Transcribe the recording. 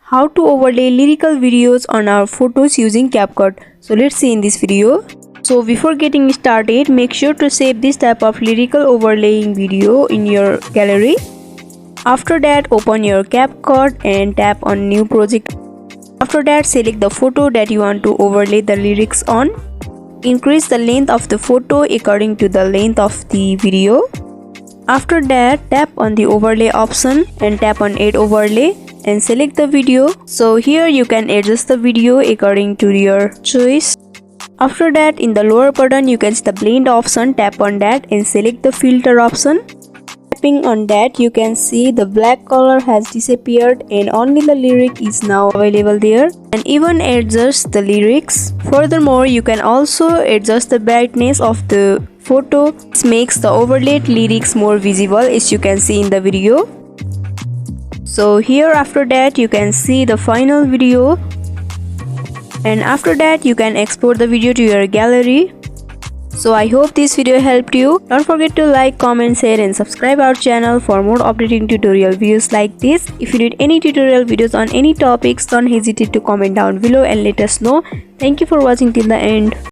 how to overlay lyrical videos on our photos using CapCut. So let's see in this video. So before getting started, make sure to save this type of lyrical overlaying video in your gallery. After that, open your CapCut and tap on new project. After that, select the photo that you want to overlay the lyrics on. Increase the length of the photo according to the length of the video. After that, tap on the overlay option and tap on add overlay and select the video. So here you can adjust the video according to your choice. After that, in the lower button you can see the blend option. Tap on that and select the filter option. Tapping on that, you can see the black color has disappeared and only the lyric is now available there, and even adjust the lyrics. Furthermore, you can also adjust the brightness of the photo. This makes the overlaid lyrics more visible, as you can see in the video. So here, after that, you can see the final video, and after that you can export the video to your gallery. So I hope this video helped you. Don't forget to like, comment, share and subscribe our channel for more updating tutorial videos like this. If you need any tutorial videos on any topics, don't hesitate to comment down below and let us know. Thank you for watching till the end.